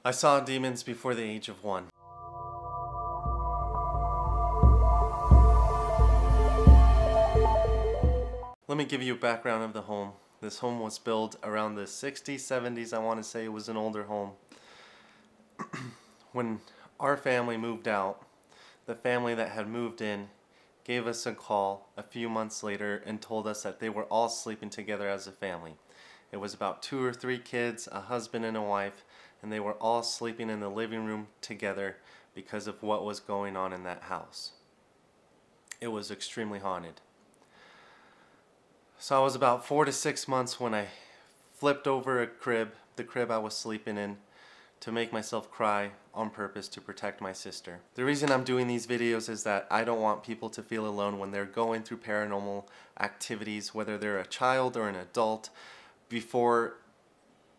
I saw demons before the age of 1. Let me give you a background of the home. This home was built around the 60s, 70s. I want to say it was an older home. When our family moved out, the family that had moved in gave us a call a few months later and told us that they were all sleeping together as a family. It was about 2 or 3 kids, a husband and a wife, and they were all sleeping in the living room together because of what was going on in that house. It was extremely haunted. So I was about 4 to 6 months when I flipped over a crib, the crib I was sleeping in, to make myself cry on purpose to protect my sister. The reason I'm doing these videos is that I don't want people to feel alone when they're going through paranormal activities, whether they're a child or an adult. Before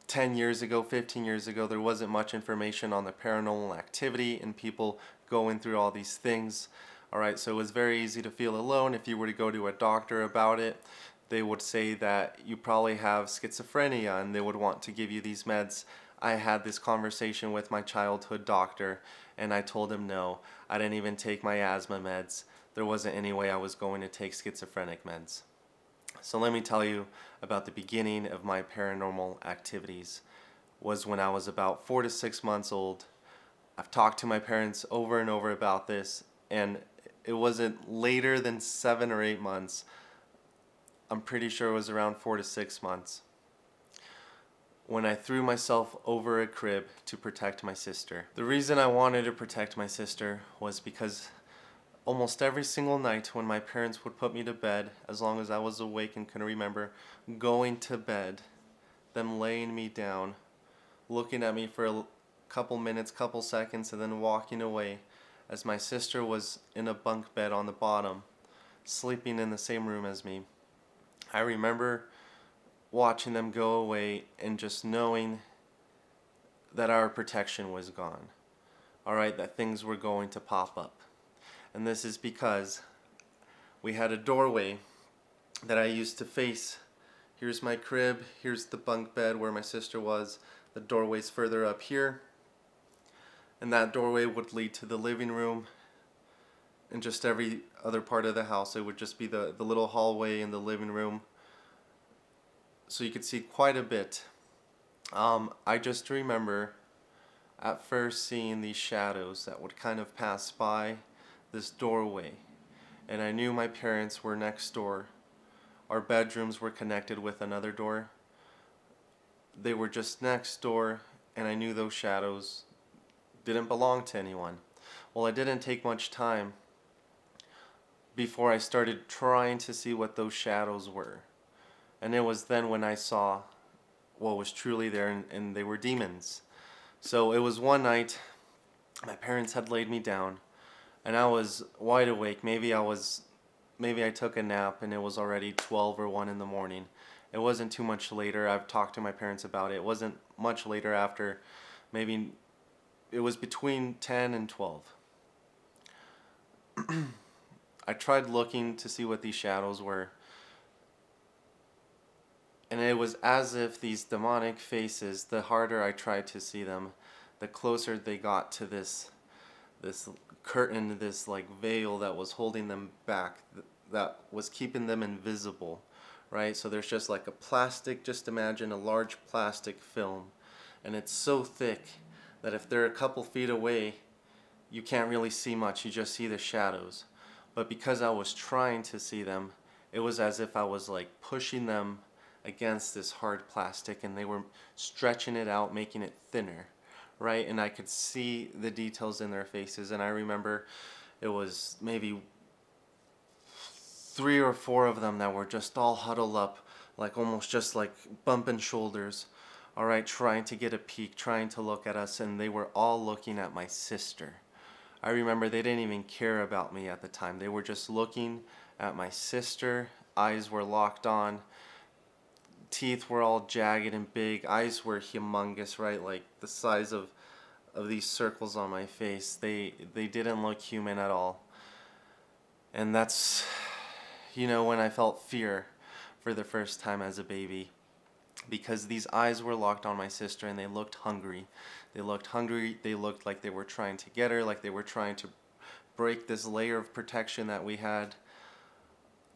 10 years ago, 15 years ago, there wasn't much information on the paranormal activity and people going through all these things. Alright, so it was very easy to feel alone. If you were to go to a doctor about it, they would say that you probably have schizophrenia and they would want to give you these meds. I had this conversation with my childhood doctor and I told him no. I didn't even take my asthma meds. There wasn't any way I was going to take schizophrenic meds. So let me tell you about the beginning of my paranormal activities. Was when I was about 4 to 6 months old. I've talked to my parents over and over about this, and it wasn't later than 7 or 8 months. I'm pretty sure it was around 4 to 6 months when I threw myself over a crib to protect my sister. The reason I wanted to protect my sister was because almost every single night when my parents would put me to bed, as long as I was awake and could remember going to bed, them laying me down, looking at me for a couple minutes, couple seconds, and then walking away, as my sister was in a bunk bed on the bottom, sleeping in the same room as me. I remember watching them go away and just knowing that our protection was gone. Alright, that things were going to pop up. And this is because we had a doorway that I used to face. Here's my crib, here's the bunk bed where my sister was. The doorway's further up here. And that doorway would lead to the living room and just every other part of the house. It would just be the little hallway in the living room. So you could see quite a bit. I just remember at first seeing these shadows that would kind of pass by this doorway, and I knew my parents were next door. Our bedrooms were connected with another door. They were just next door, and I knew those shadows didn't belong to anyone. Well, it didn't take much time before I started trying to see what those shadows were, and it was then when I saw what was truly there, and they were demons. So it was one night, my parents had laid me down, and I was wide awake. Maybe I took a nap and it was already 12 or 1 in the morning. It wasn't too much later. I've talked to my parents about it. It wasn't much later after, maybe it was between 10 and 12. I tried looking to see what these shadows were, and it was as if these demonic faces, the harder I tried to see them, the closer they got to this curtain, this like veil that was holding them back, that was keeping them invisible, right? So there's just like a plastic, just imagine a large plastic film, and it's so thick that if they're a couple feet away, you can't really see much, you just see the shadows. But because I was trying to see them, it was as if I was like pushing them against this hard plastic, and they were stretching it out, making it thinner, right? And I could see the details in their faces. And I remember it was maybe 3 or 4 of them that were just all huddled up, like almost just like bumping shoulders, all right, trying to get a peek, trying to look at us, and they were all looking at my sister. I remember they didn't even care about me at the time. They were just looking at my sister. Eyes were locked on. Teeth were all jagged and big. Eyes were humongous, right? Like the size of these circles on my face. They didn't look human at all. And that's, you know, when I felt fear for the first time as a baby. Because these eyes were locked on my sister and they looked hungry. They looked hungry. They looked like they were trying to get her, like they were trying to break this layer of protection that we had,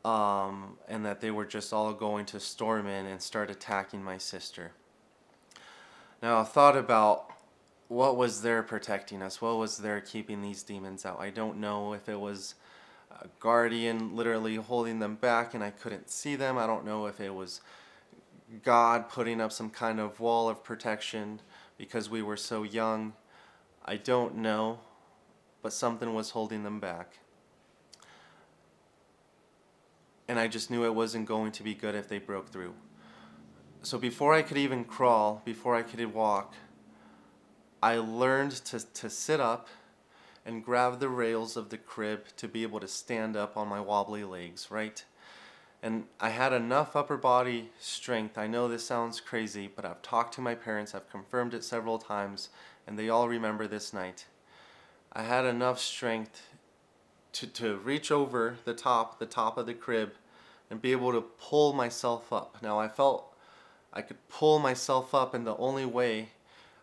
and that they were just all going to storm in and start attacking my sister. Now I thought about what was there protecting us, what was there keeping these demons out. I don't know if it was a guardian literally holding them back and I couldn't see them. I don't know if it was God putting up some kind of wall of protection because we were so young. I don't know, but something was holding them back. And I just knew it wasn't going to be good if they broke through. So before I could even crawl, before I could walk, I learned to sit up and grab the rails of the crib to be able to stand up on my wobbly legs, right? And I had enough upper body strength. I know this sounds crazy, but I've talked to my parents, I've confirmed it several times, and they all remember this night. I had enough strength to reach over the top of the crib and be able to pull myself up. Now I felt I could pull myself up, and the only way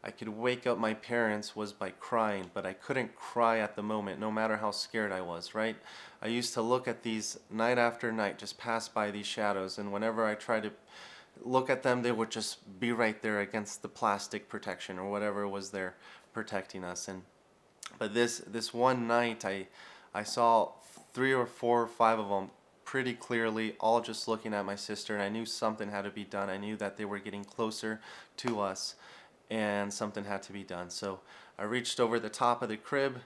I could wake up my parents was by crying, but I couldn't cry at the moment, no matter how scared I was, right? I used to look at these night after night, just pass by these shadows, and whenever I tried to look at them, they would just be right there against the plastic protection or whatever was there protecting us. But this one night, I saw 3 or 4 or 5 of them pretty clearly, all just looking at my sister, and I knew something had to be done. I knew that they were getting closer to us, and something had to be done. So I reached over the top of the crib,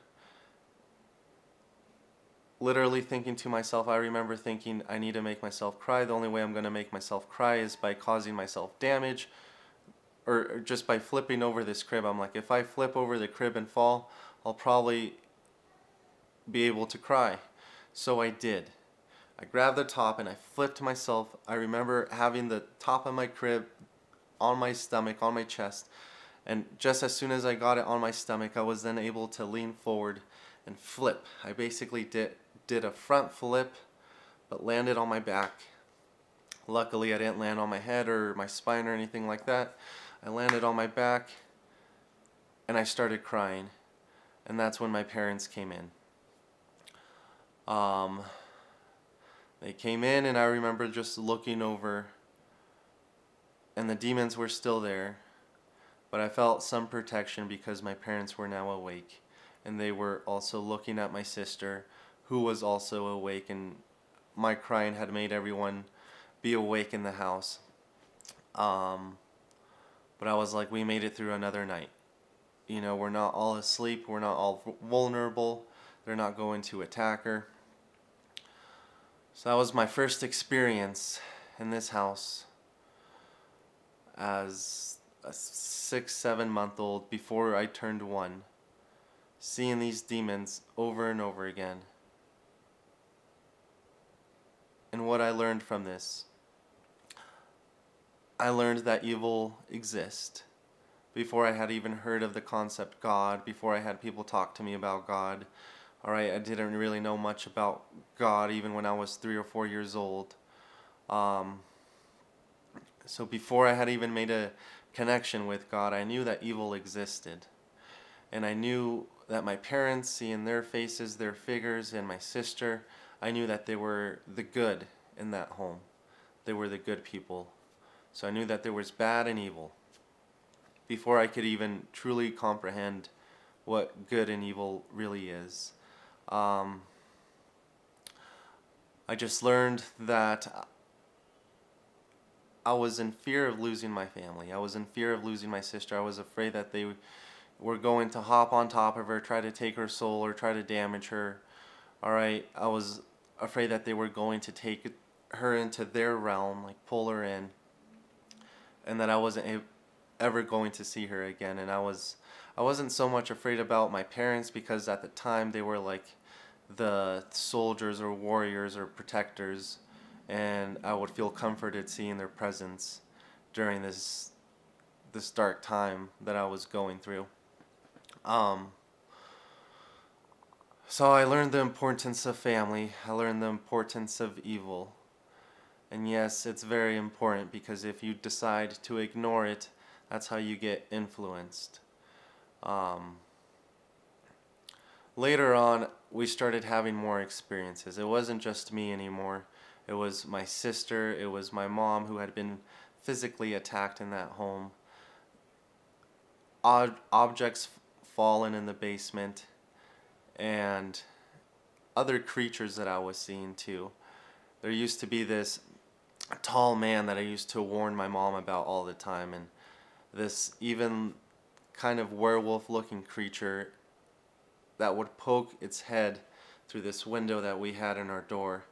literally thinking to myself, I remember thinking, I need to make myself cry. The only way I'm going to make myself cry is by causing myself damage, or just by flipping over this crib. I'm like, if I flip over the crib and fall, I'll probably be able to cry. So I did. I grabbed the top and I flipped myself. I remember having the top of my crib on my stomach, on my chest, and just as soon as I got it on my stomach, I was then able to lean forward and flip. I basically did a front flip, but landed on my back. Luckily, I didn't land on my head or my spine or anything like that. I landed on my back, and I started crying, and that's when my parents came in. They came in, and I remember just looking over, and the demons were still there, but I felt some protection because my parents were now awake, and they were also looking at my sister, who was also awake, and my crying had made everyone be awake in the house. But I was like, we made it through another night. You know, we're not all asleep, we're not all vulnerable, they're not going to attack her. So that was my first experience in this house as a 6-7-month-old before I turned 1, seeing these demons over and over again. And what I learned from this, I learned that evil exists. Before I had even heard of the concept God, before I had people talk to me about God. Alright, I didn't really know much about God even when I was 3 or 4 years old. So before I had even made a connection with God, I knew that evil existed. And I knew that my parents, seeing their faces, their figures, and my sister, I knew that they were the good in that home. They were the good people. So I knew that there was bad and evil before I could even truly comprehend what good and evil really is. I just learned that I was in fear of losing my family. I was in fear of losing my sister. I was afraid that they were going to hop on top of her, try to take her soul, or try to damage her. Alright, I was afraid that they were going to take her into their realm, like pull her in, and that I wasn't ever going to see her again. And I wasn't so much afraid about my parents, because at the time they were like the soldiers or warriors or protectors, and I would feel comforted seeing their presence during this dark time that I was going through. So I learned the importance of family. I learned the importance of evil. And yes, it's very important, because if you decide to ignore it, that's how you get influenced. Um, Later on, we started having more experiences. It wasn't just me anymore. It was my sister, it was my mom who had been physically attacked in that home. Objects fallen in the basement, and other creatures that I was seeing too. There used to be this tall man that I used to warn my mom about all the time, and this even kind of werewolf looking creature that would poke its head through this window that we had in our door,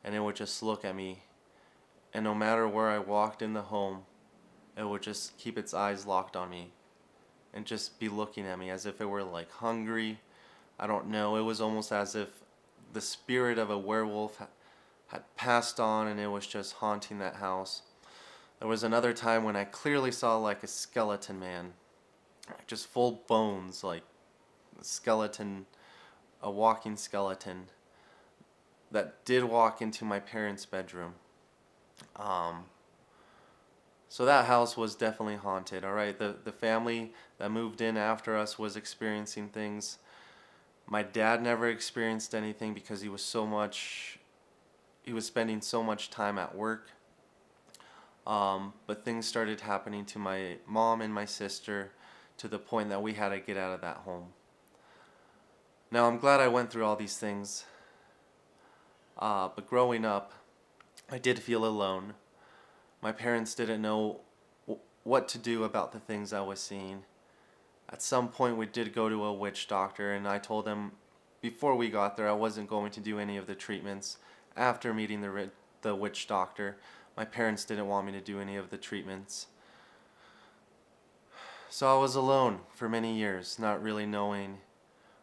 and it would just look at me, and no matter where I walked in the home, it would just keep its eyes locked on me and just be looking at me as if it were like hungry. I don't know, it was almost as if the spirit of a werewolf had passed on and it was just haunting that house. There was another time when I clearly saw like a skeleton man, just full bones, like a skeleton, a walking skeleton that did walk into my parents' bedroom. So that house was definitely haunted, alright? The family that moved in after us was experiencing things. My dad never experienced anything because he was spending so much time at work. But things started happening to my mom and my sister to the point that we had to get out of that home. Now I'm glad I went through all these things, but growing up, I did feel alone. My parents didn't know what to do about the things I was seeing. At some point we did go to a witch doctor, and I told them before we got there I wasn't going to do any of the treatments. After meeting the witch doctor, my parents didn't want me to do any of the treatments. So I was alone for many years, not really knowing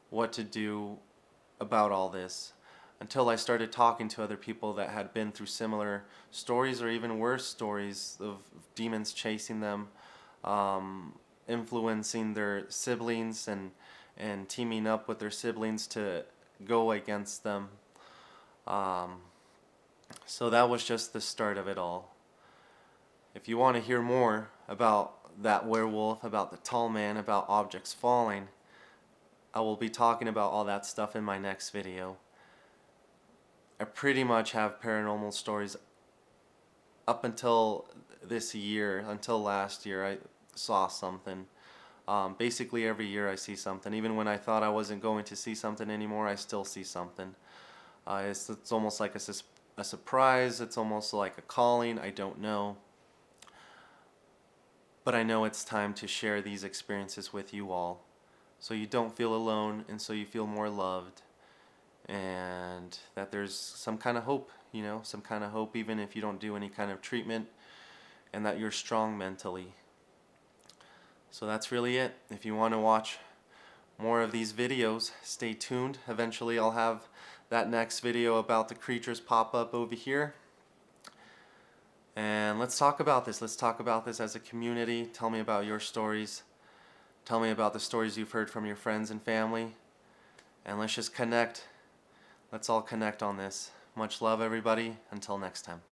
what to do about all this, until I started talking to other people that had been through similar stories or even worse stories of demons chasing them, influencing their siblings and teaming up with their siblings to go against them. So that was just the start of it all. If you want to hear more about that werewolf, about the tall man, about objects falling, I will be talking about all that stuff in my next video. I pretty much have paranormal stories up until this year, until last year I saw something. Basically every year I see something. Even when I thought I wasn't going to see something anymore, I still see something. It's almost like a surprise, it's almost like a calling, I don't know. But I know it's time to share these experiences with you all, so you don't feel alone and so you feel more loved, and that there's some kind of hope, some kind of hope even if you don't do any kind of treatment, and that you're strong mentally. So that's really it. If you want to watch more of these videos, stay tuned. Eventually I'll have that next video about the creatures pop up over here. And let's talk about this. Let's talk about this as a community. Tell me about your stories. Tell me about the stories you've heard from your friends and family. And let's just connect. Let's all connect on this. Much love, everybody. Until next time.